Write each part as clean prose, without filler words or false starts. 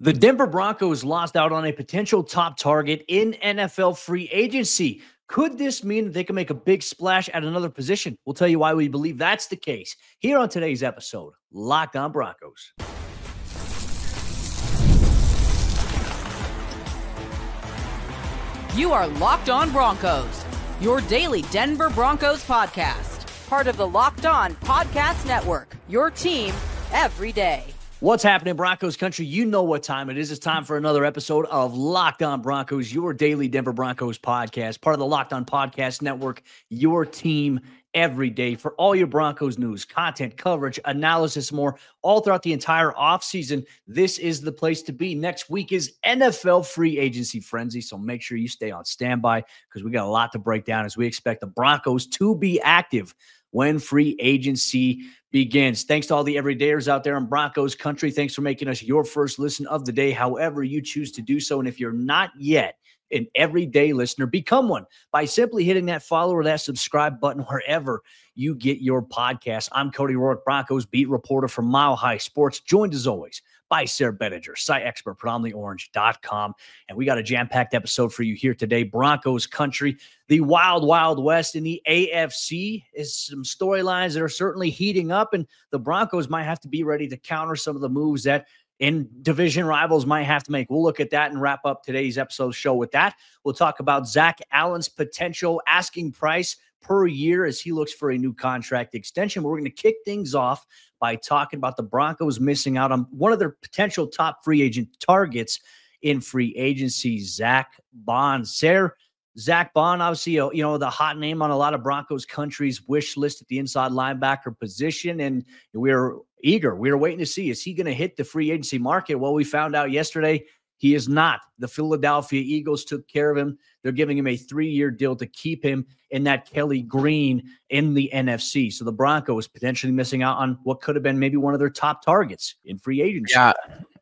The Denver Broncos lost out on a potential top target in NFL free agency. Could this mean that they can make a big splash at another position? We'll tell you why we believe that's the case here on today's episode, Locked On Broncos. You are Locked On Broncos, your daily Denver Broncos podcast. Part of the Locked On Podcast Network, your team every day. What's happening, Broncos country? You know what time it is. It's time for another episode of Locked On Broncos, your daily Denver Broncos podcast, part of the Locked On Podcast Network, your team every day for all your Broncos news, content, coverage, analysis, more, all throughout the entire offseason. This is the place to be. Next week is NFL free agency frenzy, so make sure you stay on standby because we got a lot to break down as we expect the Broncos to be active when free agency begins. Thanks to all the everydayers out there in Broncos country. Thanks for making us your first listen of the day, however you choose to do so. And if you're not yet an everyday listener, become one by simply hitting that follow or that subscribe button wherever you get your podcast. I'm Cody Roark, Broncos beat reporter for Mile High Sports, joined as always by Sarah Bettinger, site expert, predominantlyorange.com. And we got a jam-packed episode for you here today. Broncos country, the wild, wild west in the AFC is some storylines that are certainly heating up, and the Broncos might have to be ready to counter some of the moves that in division rivals might have to make. We'll look at that and wrap up today's episode show with that. We'll talk about Zach Allen's potential asking price per year as he looks for a new contract extension. We're going to kick things off by talking about the Broncos missing out on one of their potential top free agent targets in free agency, Zack Baun. Zack Baun, obviously, the hot name on a lot of Broncos country's wish list at the inside linebacker position, and we're eager. We're waiting to see, is he going to hit the free agency market? Well, we found out yesterday he is not. The Philadelphia Eagles took care of him. They're giving him a 3-year deal to keep him in that Kelly Green in the NFC. So the Broncos potentially missing out on what could have been maybe one of their top targets in free agency. Yeah,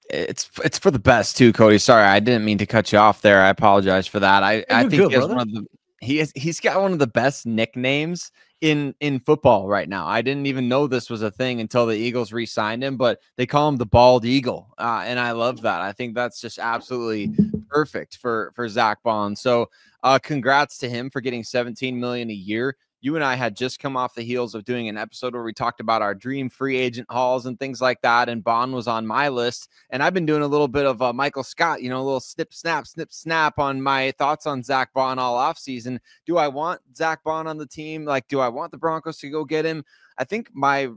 it's for the best too, Cody. Sorry, I didn't mean to cut you off there. I apologize for that. I think good, he has one of the he's got one of the best nicknames in football right now. I didn't even know this was a thing until the Eagles re-signed him, but they call him the Bald Eagle, and I love that. I think that's just absolutely perfect for Zack Baun. So congrats to him for getting $17 million a year. You and I had just come off the heels of doing an episode where we talked about our dream free agent hauls and things like that, and Baun was on my list. And I've been doing a little bit of Michael Scott, a little snip, snap on my thoughts on Zack Baun all offseason. Do I want Zack Baun on the team? Like, do I want the Broncos to go get him? I think my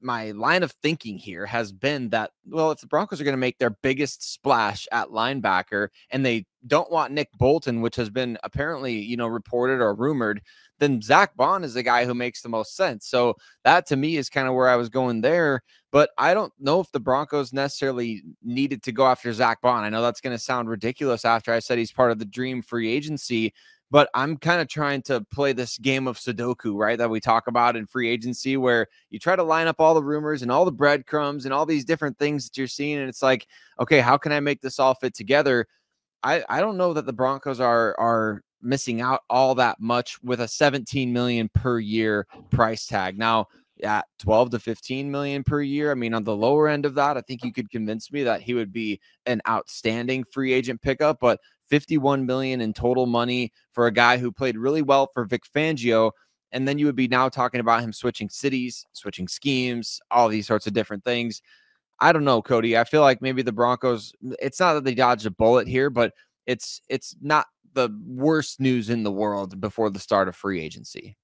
line of thinking here has been that, well, if the Broncos are going to make their biggest splash at linebacker and they don't want Nick Bolton, which has been apparently, reported or rumored, then Zack Baun is the guy who makes the most sense. So that to me is kind of where I was going there. But I don't know if the Broncos necessarily needed to go after Zack Baun. I know that's going to sound ridiculous after I said he's part of the dream free agency, but I'm kind of trying to play this game of Sudoku, right, that we talk about in free agency, where you try to line up all the rumors and all the breadcrumbs and all these different things that you're seeing. And it's like, okay, how can I make this all fit together? I don't know that the Broncos are missing out all that much with a $17 million per year price tag. Now, at 12 to 15 million per year, I mean, on the lower end of that, I think you could convince me that he would be an outstanding free agent pickup, but 51 million in total money for a guy who played really well for Vic Fangio. And then you would be now talking about him switching cities, switching schemes, all these sorts of different things. I don't know, Cody. I feel like maybe the Broncos, it's not that they dodged a bullet here, but it's not the worst news in the world before the start of free agency.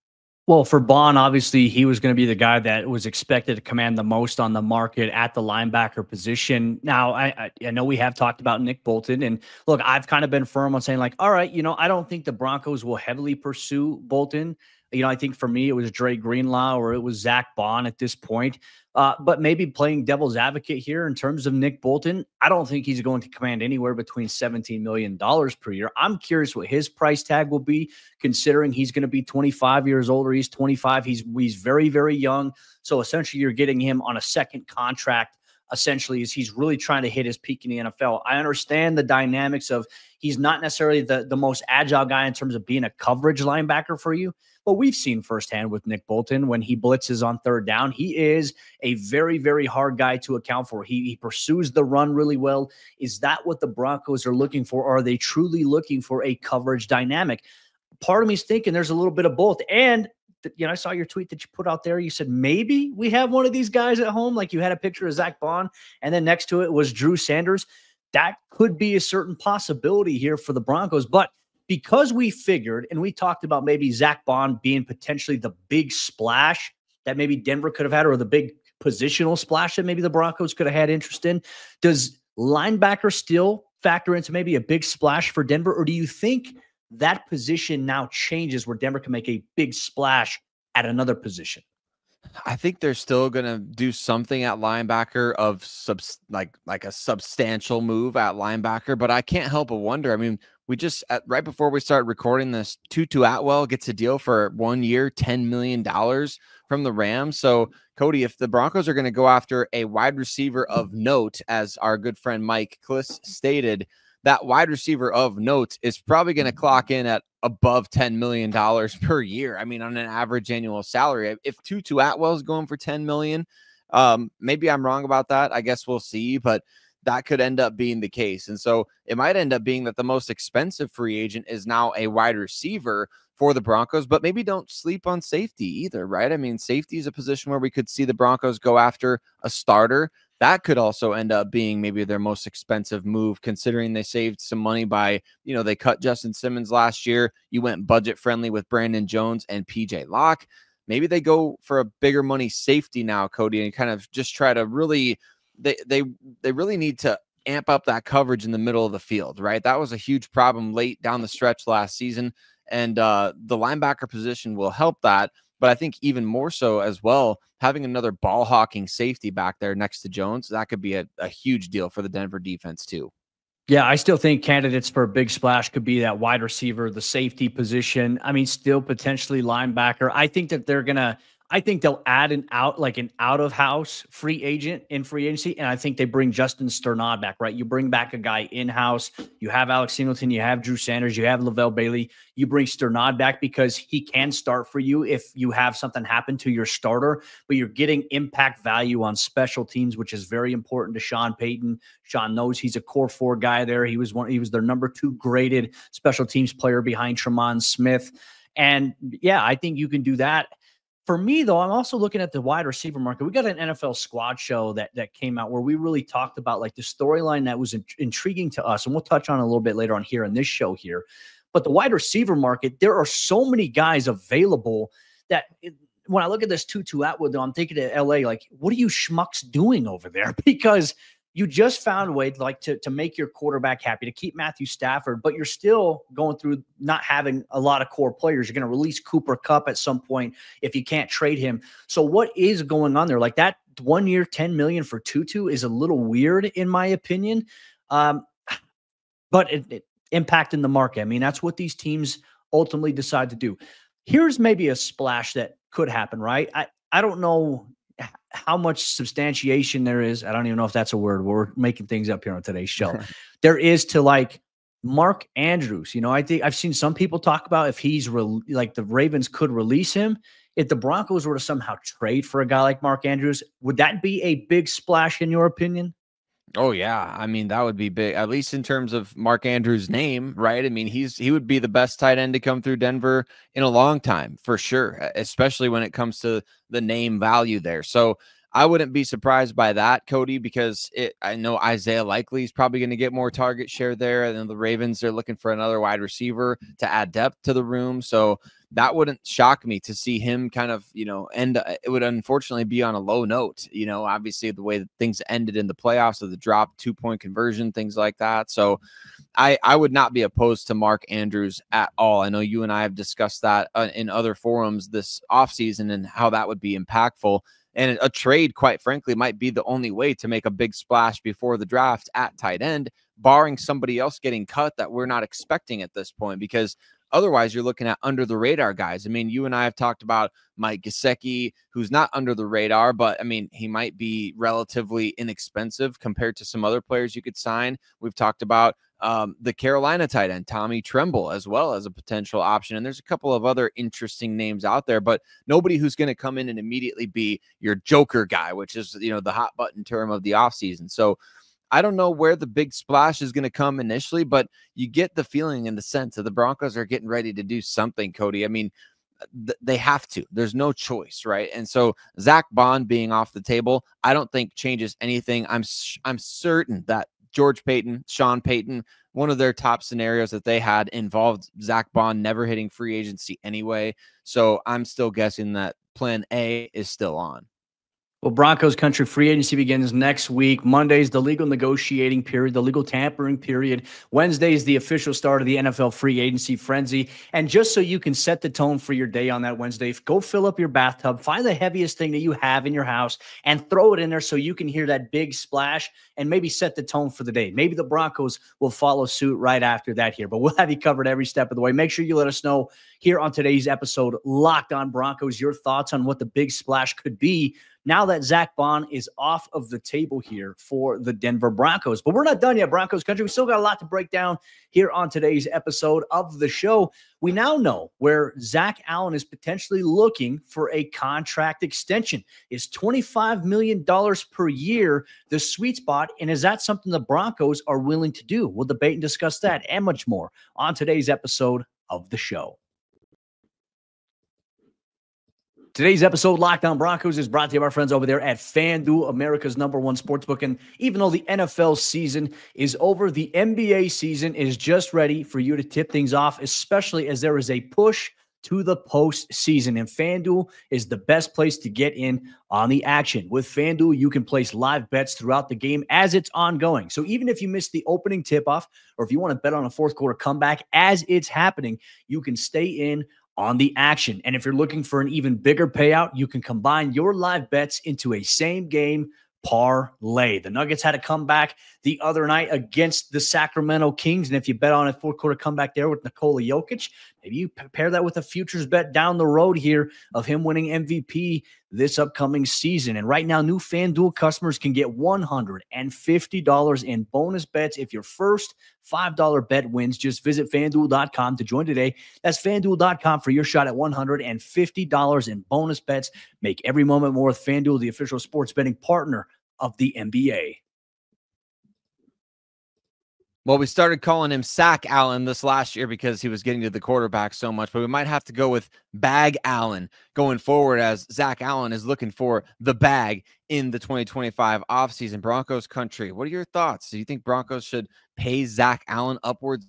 Well, for Baun, obviously, he was going to be the guy that was expected to command the most on the market at the linebacker position. Now, I know we have talked about Nick Bolton, and look, I've kind of been firm on saying, like, all right, I don't think the Broncos will heavily pursue Bolton. I think for me, it was Dre Greenlaw or it was Zack Baun at this point. But maybe playing devil's advocate here in terms of Nick Bolton, I don't think he's going to command anywhere between $17 million per year. I'm curious what his price tag will be, considering he's going to be 25 years old, or he's 25. He's very, very young. So essentially you're getting him on a second contract essentially is he's really trying to hit his peak in the NFL. I understand the dynamics of he's not necessarily the most agile guy in terms of being a coverage linebacker for you, but we've seen firsthand with Nick Bolton when he blitzes on third down, he is a very, very hard guy to account for. He pursues the run really well. Is that what the Broncos are looking for? Or are they truly looking for a coverage dynamic? Part of me is thinking there's a little bit of both. And I saw your tweet that you put out there. You said maybe we have one of these guys at home. Like you had a picture of Zack Baun, and then next to it was Drew Sanders. That could be a certain possibility here for the Broncos. But because we figured, and we talked about maybe Zack Baun being potentially the big splash that maybe Denver could have had, or the big positional splash that maybe the Broncos could have had interest in, does linebacker still factor into maybe a big splash for Denver? Or do you think that position now changes where Denver can make a big splash at another position? I think they're still going to do something at linebacker of like a substantial move at linebacker, but I can't help but wonder. I mean, we just right before we started recording this, Tutu Atwell gets a deal for 1 year, $10 million from the Rams. So Cody, if the Broncos are going to go after a wide receiver of note, as our good friend Mike Kliss stated, that wide receiver of note is probably going to clock in at above $10 million per year. I mean, on an average annual salary. If Tutu Atwell is going for $10 million, maybe I'm wrong about that. I guess we'll see, but that could end up being the case. And so it might end up being that the most expensive free agent is now a wide receiver for the Broncos, but maybe don't sleep on safety either, right? I mean, safety is a position where we could see the Broncos go after a starter. That could also end up being maybe their most expensive move, considering they saved some money by, they cut Justin Simmons last year. You went budget friendly with Brandon Jones and PJ Locke. Maybe they go for a bigger money safety now, Cody, and kind of just try to really, they really need to amp up that coverage in the middle of the field, right? That was a huge problem late down the stretch last season. And the linebacker position will help that. But I think even more so as well, having another ball hawking safety back there next to Jones, that could be a huge deal for the Denver defense too. Yeah, I still think candidates for a big splash could be that wide receiver, the safety position. I mean, still potentially linebacker. I think that they'll add an out-of-house free agent in free agency, and I think they bring Justin Sternad back, right? You bring back a guy in-house. You have Alex Singleton, you have Drew Sanders, you have Lavelle Bailey. You bring Sternad back because he can start for you if you have something happen to your starter, but you're getting impact value on special teams, which is very important to Sean Payton. Sean knows he's a core 4 guy there. He was their number 2 graded special teams player behind Tremont Smith. And yeah, I think you can do that. For me, though, I'm also looking at the wide receiver market. We got an NFL squad show that came out where we really talked about like the storyline that was intriguing to us. And we'll touch on a little bit later on here in this show here. But the wide receiver market, there are so many guys available that when I look at this Tutu Atwell, though, I'm thinking to LA, like, what are you schmucks doing over there? Because you just found a way to make your quarterback happy, to keep Matthew Stafford, but you're still going through not having a lot of core players. You're going to release Cooper Kupp at some point if you can't trade him. So what is going on there? Like that 1 year, $10 million for Tutu is a little weird in my opinion. But it impacting the market. I mean, that's what these teams ultimately decide to do. Here's maybe a splash that could happen, right? I don't know how much substantiation there is. I don't even know if that's a word. We're making things up here on today's show. There is to like Mark Andrews. I think I've seen some people talk about if he's like the Ravens could release him. If the Broncos were to somehow trade for a guy like Mark Andrews, would that be a big splash in your opinion? Oh yeah. I mean, that would be big, at least in terms of Mark Andrews' name, right? I mean, he would be the best tight end to come through Denver in a long time for sure, especially when it comes to the name value there. So I wouldn't be surprised by that, Cody, because I know Isaiah Likely is probably going to get more target share there. And then the Ravens, they're looking for another wide receiver to add depth to the room. So that wouldn't shock me to see him kind of, end. It would unfortunately be on a low note, obviously the way that things ended in the playoffs of the drop 2-point conversion, things like that. So I would not be opposed to Mark Andrews at all. I know you and I have discussed that in other forums this offseason and how that would be impactful. And a trade, quite frankly, might be the only way to make a big splash before the draft at tight end, barring somebody else getting cut that we're not expecting at this point. Because Otherwise, you're looking at under the radar guys. I mean, you and I have talked about Mike Gesicki, who's not under the radar, but I mean, he might be relatively inexpensive compared to some other players you could sign. We've talked about the Carolina tight end, Tommy Tremble, as well as a potential option. And there's a couple of other interesting names out there, but nobody who's going to come in and immediately be your joker guy, which is, you know, the hot button term of the offseason. So I don't know where the big splash is going to come initially, but you get the feeling and the sense that the Broncos are getting ready to do something, Cody. I mean, they have to. There's no choice, right? And so Zach Bond being off the table, I don't think changes anything. I'm certain that George Paton, Sean Payton, one of their top scenarios that they had involved Zach Bond never hitting free agency anyway. So I'm still guessing that plan A is still on. Well, Broncos country free agency begins next week. Monday's the legal negotiating period, the legal tampering period. Wednesday is the official start of the NFL free agency frenzy. And just so you can set the tone for your day on that Wednesday, go fill up your bathtub, find the heaviest thing that you have in your house, and throw it in there so you can hear that big splash and maybe set the tone for the day. Maybe the Broncos will follow suit right after that here, but we'll have you covered every step of the way. Make sure you let us know here on today's episode, Locked On Broncos, your thoughts on what the big splash could be now that Zach Bond is off of the table here for the Denver Broncos. But we're not done yet, Broncos country. We still got a lot to break down here on today's episode of the show. We now know where Zach Allen is potentially looking for a contract extension. Is $25 million per year the sweet spot? And is that something the Broncos are willing to do? We'll debate and discuss that and much more on today's episode of the show. Today's episode, Locked On Broncos, is brought to you by our friends over there at FanDuel, America's #1 sportsbook. And even though the NFL season is over, the NBA season is just ready for you to tip things off, especially as there is a push to the postseason. And FanDuel is the best place to get in on the action. With FanDuel, you can place live bets throughout the game as it's ongoing. So even if you miss the opening tip-off, or if you want to bet on a fourth quarter comeback as it's happening, you can stay in on the action. And if you're looking for an even bigger payout, you can combine your live bets into a same game parlay. The Nuggets had a comeback the other night against the Sacramento Kings. And if you bet on a fourth quarter comeback there with Nikola Jokic, maybe you pair that with a futures bet down the road here of him winning MVP this upcoming season. And right now, new FanDuel customers can get $150 in bonus bets if your first $5 bet wins. Just visit FanDuel.com to join today. That's FanDuel.com for your shot at $150 in bonus bets. Make every moment more with FanDuel, the official sports betting partner of the NBA. Well, we started calling him Sack Allen this last year because he was getting to the quarterback so much, but we might have to go with Bag Allen going forward as Zach Allen is looking for the bag in the 2025 offseason. Broncos country, what are your thoughts? Do you think Broncos should pay Zach Allen upwards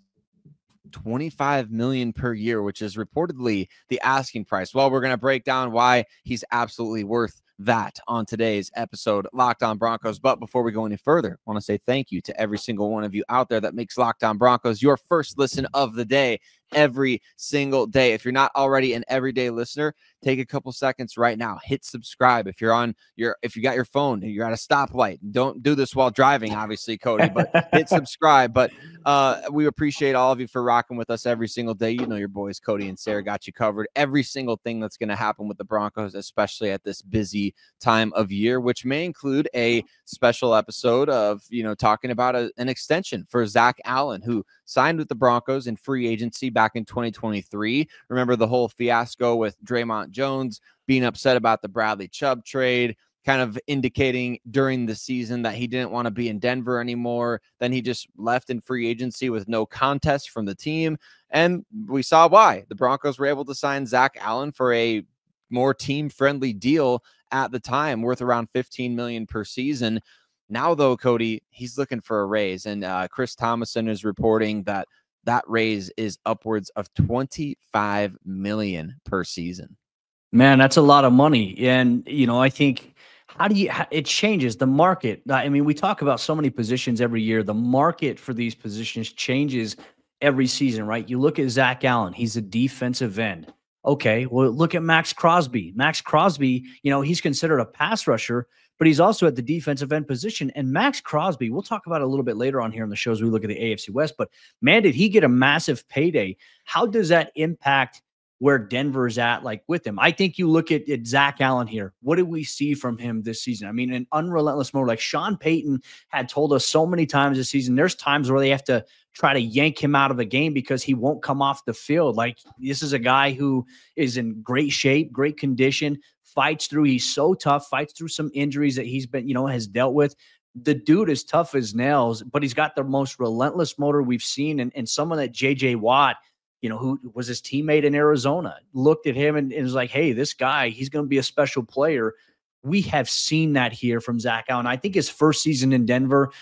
$25 million per year, which is reportedly the asking price? Well, we're going to break down why he's absolutely worth that on today's episode, Locked On Broncos. But before we go any further, I want to say thank you to every single one of you out there that makes Locked On Broncos your first listen of the day every single day. If you're not already an everyday listener, take a couple seconds right now, hit subscribe. If you're on if you got your phone and you're at a stoplight, don't do this while driving, obviously, Cody, but hit subscribe. But we appreciate all of you for rocking with us every single day. You know, your boys Cody and Sarah got you covered every single thing that's going to happen with the Broncos, especially at this busy time of year, which may include a special episode of, you know, talking about an extension for Zach Allen, who signed with the Broncos in free agency back in 2023. Remember the whole fiasco with Draymond Jones being upset about the Bradley Chubb trade, kind of indicating during the season that he didn't want to be in Denver anymore. Then he just left in free agency with no contest from the team. And we saw why. The Broncos were able to sign Zach Allen for a more team-friendly deal at the time, worth around $15 million per season. Now, though, Cody, he's looking for a raise, and Chris Thomason is reporting that that raise is upwards of $25 million per season. Man, that's a lot of money. And, you know, I think it changes the market. I mean, we talk about so many positions every year. The market for these positions changes every season, right? You look at Zach Allen, he's a defensive end. Okay, well, look at Max Crosby. Max Crosby, you know, he's considered a pass rusher, but he's also at the defensive end position. And Max Crosby, we'll talk about it a little bit later on here in the show as we look at the AFC West, but man, did he get a massive payday. How does that impact where Denver's at, like with him? I think you look at Zach Allen here. What did we see from him this season? I mean, an unrelentless mode. Like Sean Payton had told us so many times this season, there's times where they have to try to yank him out of a game because he won't come off the field. Like, this is a guy who is in great shape, great condition, fights through. He's so tough, fights through some injuries that he's been, has dealt with. The dude is tough as nails, but he's got the most relentless motor we've seen. And someone that JJ Watt, who was his teammate in Arizona, looked at him and was like, hey, this guy, he's going to be a special player. We have seen that here from Zach Allen. I think his first season in Denver,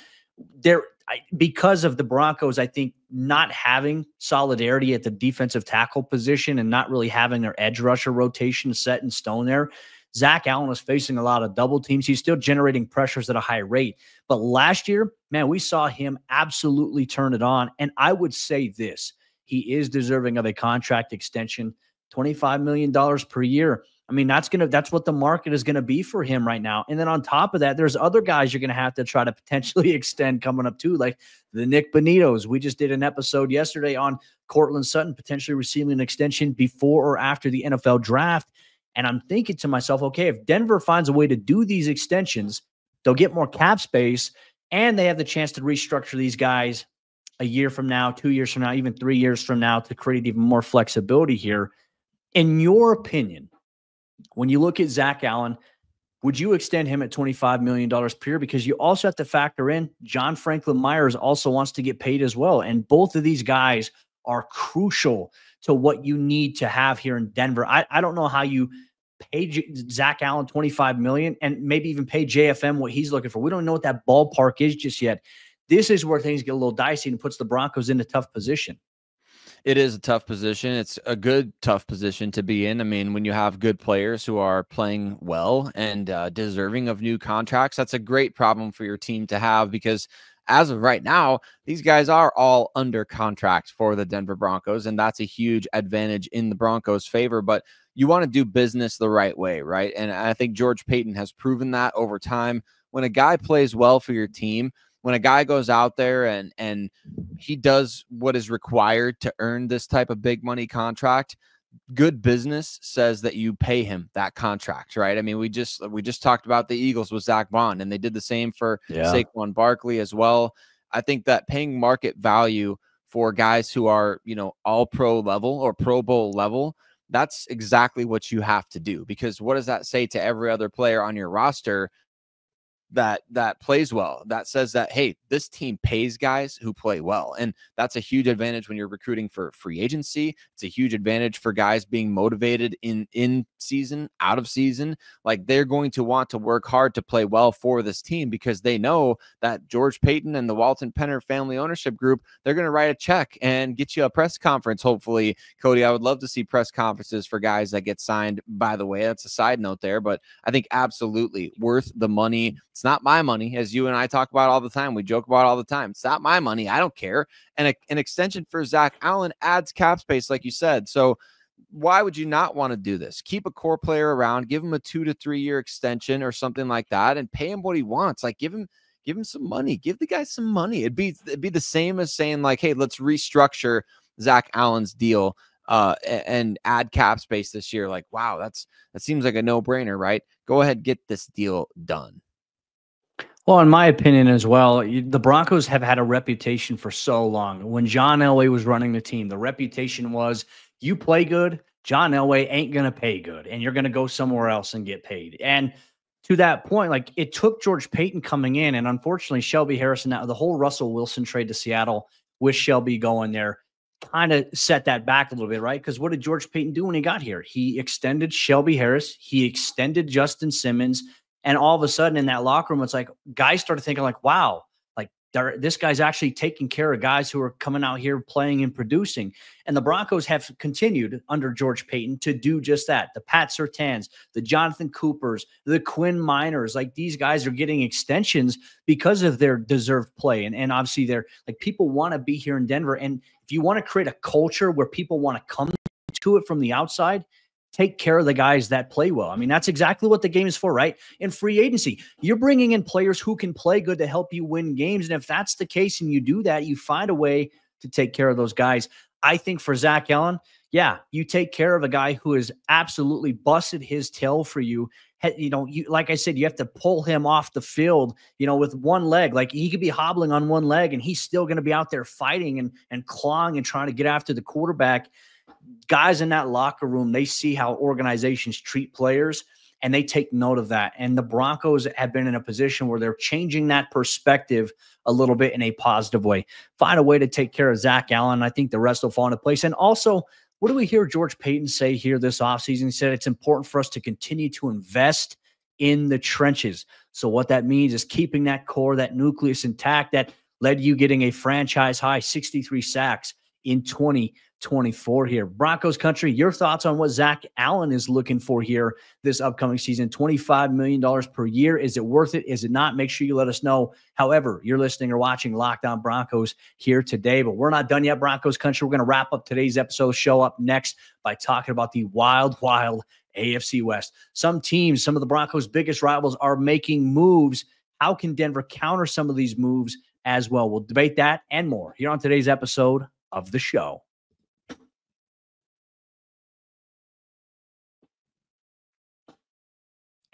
because of the Broncos, I think not having solidarity at the defensive tackle position and not really having their edge rusher rotation set in stone there, Zach Allen was facing a lot of double teams. He's still generating pressures at a high rate. But last year, man, we saw him absolutely turn it on. And I would say this, he is deserving of a contract extension, $25 million per year. I mean, that's what the market is going to be for him right now. And then on top of that, there's other guys you're going to have to try to potentially extend coming up too, like the Nick Bonitos. We just did an episode yesterday on Courtland Sutton potentially receiving an extension before or after the NFL draft. And I'm thinking to myself, okay, if Denver finds a way to do these extensions, they'll get more cap space and they have the chance to restructure these guys a year from now, 2 years from now, even 3 years from now to create even more flexibility here. In your opinion, when you look at Zach Allen, would you extend him at $25 million per year? Because you also have to factor in John Franklin Myers also wants to get paid as well. And both of these guys are crucial to what you need to have here in Denver. I don't know how you pay Zach Allen $25 million and maybe even pay JFM what he's looking for. We don't know what that ballpark is just yet. This is where things get a little dicey and puts the Broncos in a tough position. It is a tough position. It's a good, tough position to be in. I mean, when you have good players who are playing well and deserving of new contracts, that's a great problem for your team to have because as of right now, these guys are all under contract for the Denver Broncos, and that's a huge advantage in the Broncos' favor. But you want to do business the right way, right? And I think George Paton has proven that over time. When a guy plays well for your team, when a guy goes out there and he does what is required to earn this type of big money contract, good business says that you pay him that contract, right? I mean, we just talked about the Eagles with Zach Bond, and they did the same for Saquon Barkley as well. I think that paying market value for guys who are, all pro level or Pro Bowl level, that's exactly what you have to do. Because what does that say to every other player on your roster that plays well, that says that, hey, this team pays guys who play well? And that's a huge advantage when you're recruiting for free agency. It's a huge advantage for guys being motivated in season, out of season. Like, they're going to want to work hard to play well for this team because they know that George Paton and the Walton Penner family ownership group, they're going to write a check and get you a press conference. Hopefully, Cody, I would love to see press conferences for guys that get signed. By the way, that's a side note there, but I think absolutely worth the money. It's not my money, as you and I talk about all the time. We joke about all the time. It's not my money. I don't care. And an extension for Zach Allen adds cap space, like you said. So why would you not want to do this? Keep a core player around, give him a 2 to 3 year extension or something like that, and pay him what he wants. Like, give him some money. Give the guy some money. It'd be the same as saying, like, hey, let's restructure Zach Allen's deal and add cap space this year. Like, wow, that seems like a no-brainer, right? Go ahead, get this deal done. Well, in my opinion as well, the Broncos have had a reputation for so long. When John Elway was running the team, the reputation was, you play good, John Elway ain't going to pay good, and you're going to go somewhere else and get paid. And to that point, like, it took George Paton coming in, and unfortunately Shelby Harrison, the whole Russell Wilson trade to Seattle with Shelby going there, kind of set that back a little bit, right? Because what did George Paton do when he got here? He extended Shelby Harris. He extended Justin Simmons. And all of a sudden in that locker room, it's like guys started thinking like, wow, like this guy's actually taking care of guys who are coming out here playing and producing. And the Broncos have continued under George Paton to do just that. The Pat Surtains, the Jonathan Coopers, the Quinn Miners, like, these guys are getting extensions because of their deserved play. And obviously they're like, people want to be here in Denver. And if you want to create a culture where people want to come to it from the outside, take care of the guys that play well. I mean, that's exactly what the game is for, right? In free agency, you're bringing in players who can play good to help you win games. And if that's the case and you do that, you find a way to take care of those guys. I think for Zach Allen, yeah, you take care of a guy who has absolutely busted his tail for you. Like I said, you have to pull him off the field, with one leg. Like, he could be hobbling on one leg and he's still going to be out there fighting and clawing and trying to get after the quarterback. Guys in that locker room, they see how organizations treat players and they take note of that. And the Broncos have been in a position where they're changing that perspective a little bit in a positive way. Find a way to take care of Zach Allen. I think the rest will fall into place. And also, what do we hear George Paton say here this offseason? He said it's important for us to continue to invest in the trenches. So what that means is keeping that core, that nucleus intact that led you getting a franchise high 63 sacks in 2024 here. Broncos country, your thoughts on what Zach Allen is looking for here this upcoming season? $25 million per year. Is it worth it? Is it not? Make sure you let us know. However, you're listening or watching Locked On Broncos here today, but we're not done yet, Broncos country. We're going to wrap up today's episode, show up next by talking about the wild AFC West. Some teams, some of the Broncos' biggest rivals are making moves. How can Denver counter some of these moves as well? We'll debate that and more here on today's episode of the show.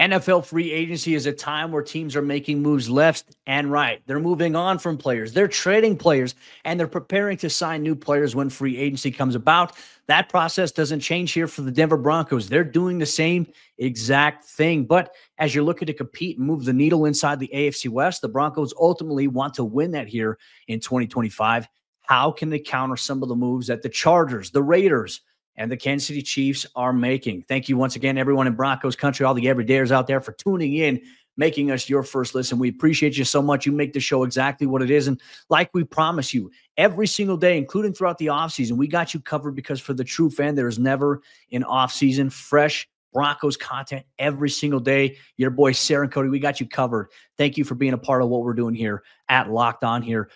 NFL free agency is a time where teams are making moves left and right. They're moving on from players. They're trading players, and they're preparing to sign new players when free agency comes about. That process doesn't change here for the Denver Broncos. They're doing the same exact thing. But as you're looking to compete and move the needle inside the AFC West, the Broncos ultimately want to win that here in 2025. How can they counter some of the moves that the Chargers, the Raiders, and the Kansas City Chiefs are making? Thank you once again, everyone in Broncos country, all the everydayers out there, for tuning in, making us your first listen. We appreciate you so much. You make the show exactly what it is. And like we promise you, every single day, including throughout the offseason, we got you covered, because for the true fan, there is never an offseason. Fresh Broncos content every single day. Your boy, Sarah and Cody, we got you covered. Thank you for being a part of what we're doing here at Locked On here.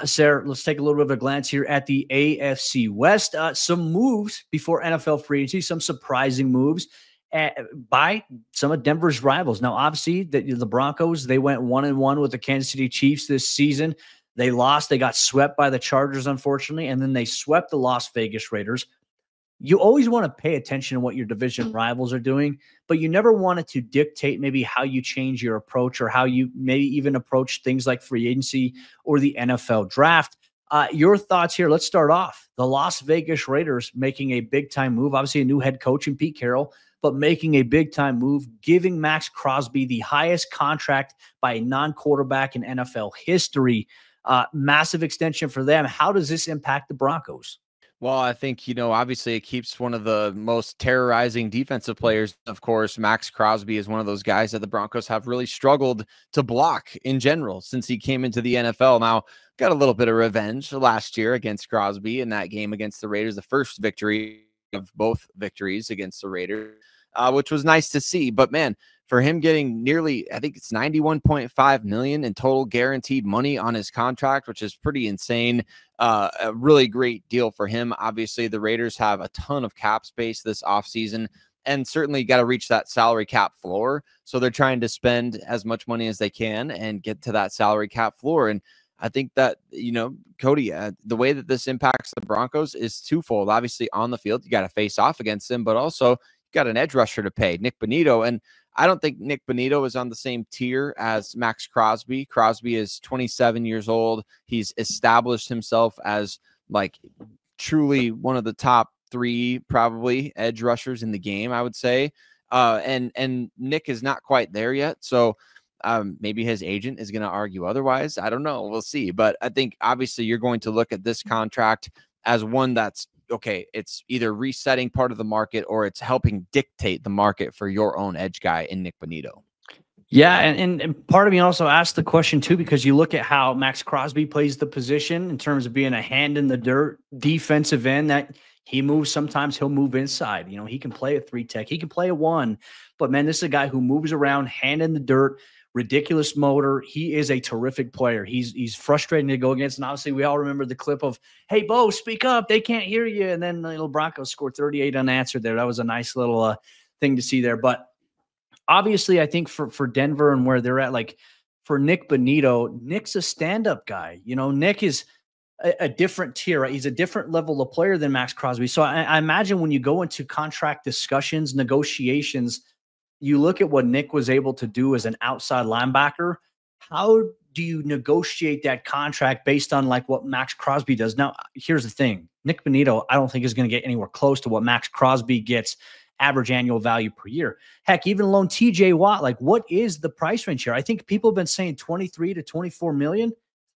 Sarah, let's take a little bit of a glance here at the AFC West. Some moves before NFL free agency, some surprising moves by some of Denver's rivals. Now, obviously, the Broncos, they went 1-1 with the Kansas City Chiefs this season. They lost. They got swept by the Chargers, unfortunately, and then they swept the Las Vegas Raiders. You always want to pay attention to what your division rivals are doing, but you never want it to dictate maybe how you change your approach or how you maybe even approach things like free agency or the NFL draft. Your thoughts here. Let's start off. The Las Vegas Raiders making a big-time move. Obviously, a new head coach in Pete Carroll, but making a big-time move, giving Max Crosby the highest contract by a non-quarterback in NFL history. Massive extension for them. How does this impact the Broncos? Well, I think, obviously it keeps one of the most terrorizing defensive players. Of course, Max Crosby is one of those guys that the Broncos have really struggled to block in general since he came into the NFL. Now, got a little bit of revenge last year against Crosby in that game against the Raiders, the first victory of both victories against the Raiders, which was nice to see. But man, for him getting nearly, I think it's $91.5 million in total guaranteed money on his contract, which is pretty insane. A really great deal for him. Obviously, the Raiders have a ton of cap space this offseason and certainly got to reach that salary cap floor. So they're trying to spend as much money as they can and get to that salary cap floor. And I think that, Cody, the way that this impacts the Broncos is twofold. Obviously, on the field, you got to face off against them, but also you got an edge rusher to pay, Nick Bonitto. And I don't think Nick Bonitto is on the same tier as Max Crosby. Crosby is 27 years old. He's established himself as like truly one of the top 3 probably edge rushers in the game, I would say. And Nick is not quite there yet. So maybe his agent is going to argue otherwise. I don't know. We'll see. But I think obviously you're going to look at this contract as one that's, okay, it's either resetting part of the market or it's helping dictate the market for your own edge guy in Nick Bonitto. Yeah, and part of me also asked the question too, because you look at how Max Crosby plays the position in terms of being a hand in the dirt defensive end, that he moves. Sometimes he'll move inside. He can play a 3 tech. He can play a 1. But, man, this is a guy who moves around, hand in the dirt, ridiculous motor. He is a terrific player. He's frustrating to go against. And obviously, we all remember the clip of, hey, Bo, speak up. They can't hear you. And then the little Broncos scored 38 unanswered there. That was a nice little thing to see there. But obviously, I think for Denver and where they're at, like for Nick Bonitto, Nick's a stand-up guy. You know, Nick is a different tier, right? He's a different level of player than Max Crosby. So I imagine when you go into contract discussions, negotiations, you look at what Nick was able to do as an outside linebacker. How do you negotiate that contract based on like what Max Crosby does? Now, here's the thing. Nick Bonitto, I don't think is going to get anywhere close to what Max Crosby gets average annual value per year. Heck, even alone TJ Watt, like what is the price range here? I think people have been saying 23 to 24 million.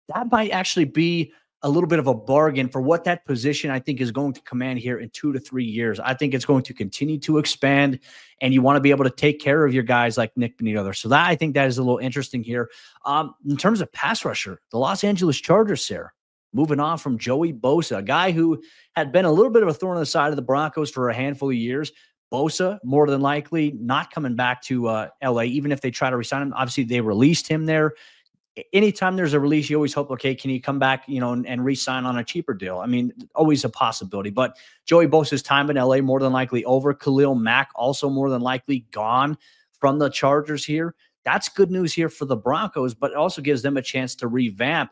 That might actually be a little bit of a bargain for what that position I think is going to command here in 2 to 3 years. I think it's going to continue to expand, and you want to be able to take care of your guys like Nick Bonitto there. So that I think that is a little interesting here. In terms of pass rusher, the Los Angeles Chargers here, moving on from Joey Bosa, a guy who had been a little bit of a thorn on the side of the Broncos for a handful of years. Bosa, more than likely, not coming back to LA, even if they try to resign him. Obviously, they released him there. Anytime there's a release, you always hope, okay, can he come back, you know, and re-sign on a cheaper deal? I mean, always a possibility. But Joey Bosa's time in LA more than likely over. Khalil Mack also more than likely gone from the Chargers here. That's good news here for the Broncos, but it also gives them a chance to revamp.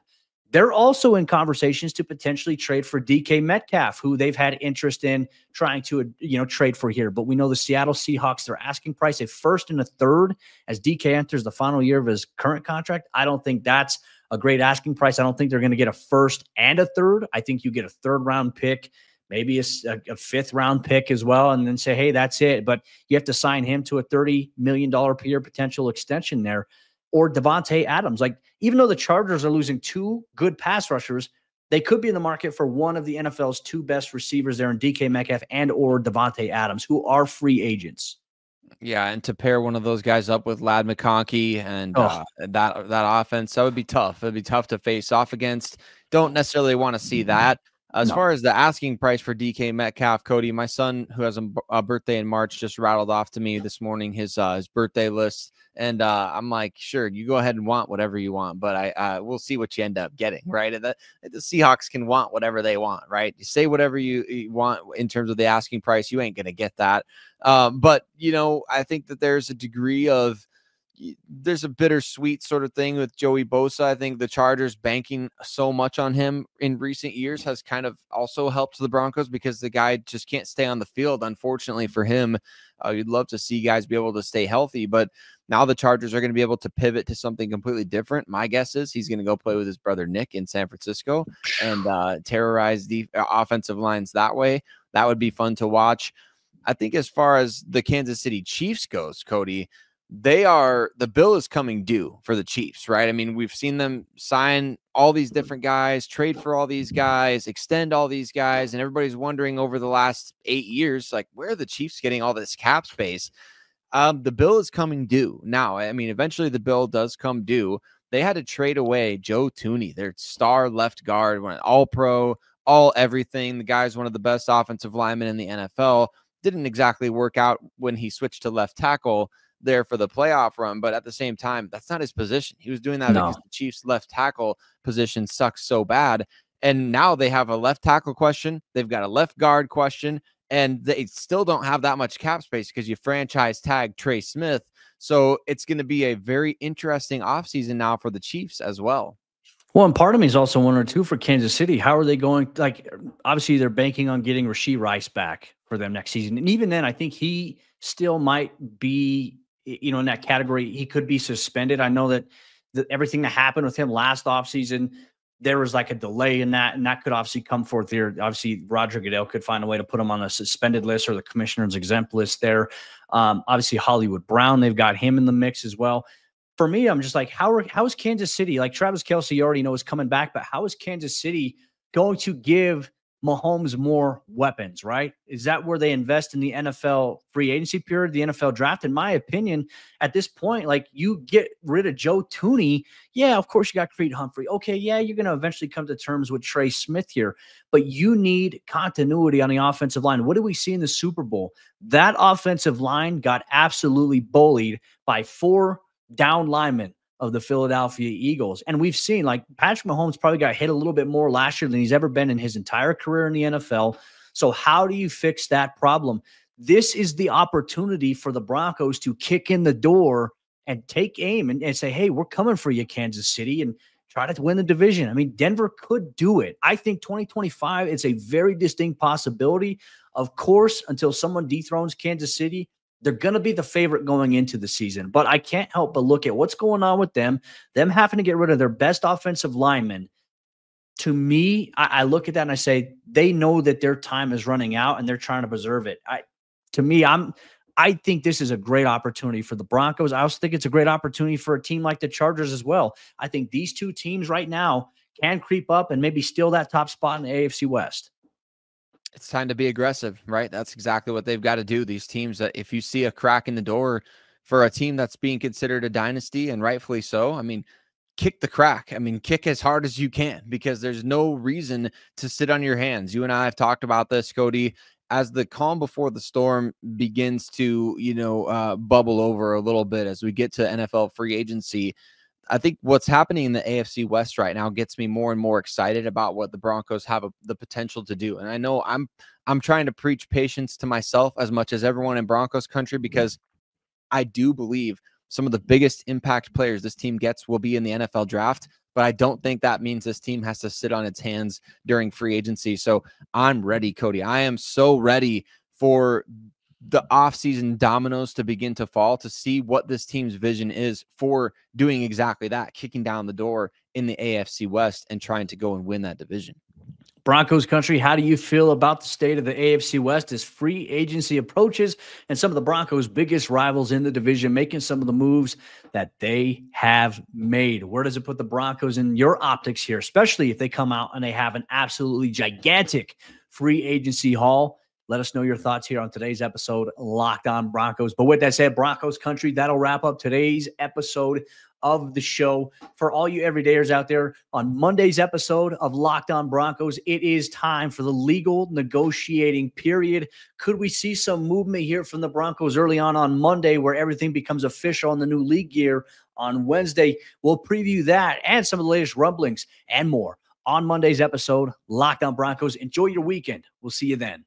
They're also in conversations to potentially trade for DK Metcalf, who they've had interest in trying to, you know, trade for here. But we know the Seattle Seahawks, their asking price, a first and a third as DK enters the final year of his current contract. I don't think that's a great asking price. I don't think they're going to get a first and a third. I think you get a third-round pick, maybe a fifth-round pick as well, and then say, hey, that's it. But you have to sign him to a $30 million per year potential extension there. Or Devontae Adams. Like, even though the Chargers are losing two good pass rushers, they could be in the market for one of the NFL's two best receivers there in DK Metcalf and or Devontae Adams, who are free agents. Yeah, and to pair one of those guys up with Ladd McConkey and that offense, that would be tough. It'd be tough to face off against. Don't necessarily want to see that. As far as the asking price for DK Metcalf, Cody, my son, who has a birthday in March, just rattled off to me this morning his birthday list. And I'm like, sure, you go ahead and want whatever you want, but we'll see what you end up getting, right? And the Seahawks can want whatever they want, right? You say whatever you want in terms of the asking price, you ain't going to get that. But, you know, I think that there's a degree of, there's a bittersweet sort of thing with Joey Bosa. I think the Chargers banking so much on him in recent years has kind of also helped the Broncos because the guy just can't stay on the field. Unfortunately for him, you'd love to see guys be able to stay healthy, but now the Chargers are going to be able to pivot to something completely different. My guess is he's going to go play with his brother Nick in San Francisco and terrorize the offensive lines that way. That would be fun to watch. I think as far as the Kansas City Chiefs goes, Cody, the bill is coming due for the Chiefs, right? I mean, we've seen them sign all these different guys, trade for all these guys, extend all these guys, and everybody's wondering over the last 8 years, like, where are the Chiefs getting all this cap space? The bill is coming due now. I mean, eventually the bill does come due. They had to trade away Joe Thuney, their star left guard, went all pro, all everything. The guy's one of the best offensive linemen in the NFL. Didn't exactly work out when he switched to left tackle there for the playoff run, but at the same time, that's not his position. He was doing that because the Chiefs left tackle position sucks so bad. And now they have a left tackle question. They've got a left guard question, and they still don't have that much cap space because you franchise tag Trey Smith. So it's going to be a very interesting offseason now for the Chiefs as well. Well, and part of me is also one or two for Kansas City. How are they going? Like, obviously, they're banking on getting Rashee Rice back for them next season. And even then, I think he still might be, you know, in that category. He could be suspended. I know that everything that happened with him last offseason, there was like a delay in that, and that could obviously come forth here. Obviously, Roger Goodell could find a way to put him on a suspended list or the commissioner's exempt list there. Obviously, Hollywood Brown, they've got him in the mix as well. For me, I'm just like, how is Kansas City, like Travis Kelce, you already know is coming back, but how is Kansas City going to give Mahomes more weapons, right? Is that where they invest in the NFL free agency period, the NFL draft? In my opinion, at this point, like, you get rid of Joe Thuney. Yeah, of course you got Creed Humphrey. Okay, yeah, you're going to eventually come to terms with Trey Smith here, but you need continuity on the offensive line. What did we see in the Super Bowl? That offensive line got absolutely bullied by 4 down linemen of the Philadelphia Eagles. And we've seen, like, Patrick Mahomes probably got hit a little bit more last year than he's ever been in his entire career in the NFL. So how do you fix that problem? This is the opportunity for the Broncos to kick in the door and take aim and say, hey, we're coming for you, Kansas City, and try to win the division. I mean, Denver could do it. I think 2025, it's a very distinct possibility. Of course, until someone dethrones Kansas City, they're going to be the favorite going into the season. But I can't help but look at what's going on with them having to get rid of their best offensive linemen. To me, I look at that and I say, they know that their time is running out and they're trying to preserve it. I think this is a great opportunity for the Broncos. I also think it's a great opportunity for a team like the Chargers as well. I think these two teams right now can creep up and maybe steal that top spot in the AFC West. It's time to be aggressive, right? That's exactly what they've got to do. These teams, that if you see a crack in the door for a team that's being considered a dynasty, and rightfully so, I mean, kick the crack. I mean, kick as hard as you can, because there's no reason to sit on your hands. You and I have talked about this, Cody. As the calm before the storm begins to, bubble over a little bit as we get to NFL free agency, I think what's happening in the AFC West right now gets me more and more excited about what the Broncos have the potential to do. And I know I'm trying to preach patience to myself as much as everyone in Broncos country, because I do believe some of the biggest impact players this team gets will be in the NFL draft. But I don't think that means this team has to sit on its hands during free agency. So I'm ready, Cody. I am so ready for the offseason dominoes to begin to fall, to see what this team's vision is for doing exactly that, kicking down the door in the AFC West and trying to go and win that division. Broncos country, how do you feel about the state of the AFC West as free agency approaches and some of the Broncos' biggest rivals in the division making some of the moves that they have made? Where does it put the Broncos in your optics here, especially if they come out and they have an absolutely gigantic free agency haul? Let us know your thoughts here on today's episode, Locked On Broncos. But with that said, Broncos country, that'll wrap up today's episode of the show. For all you everydayers out there, on Monday's episode of Locked On Broncos, it is time for the legal negotiating period. Could we see some movement here from the Broncos early on Monday, where everything becomes official in the new league year on Wednesday? We'll preview that and some of the latest rumblings and more on Monday's episode, Locked On Broncos. Enjoy your weekend. We'll see you then.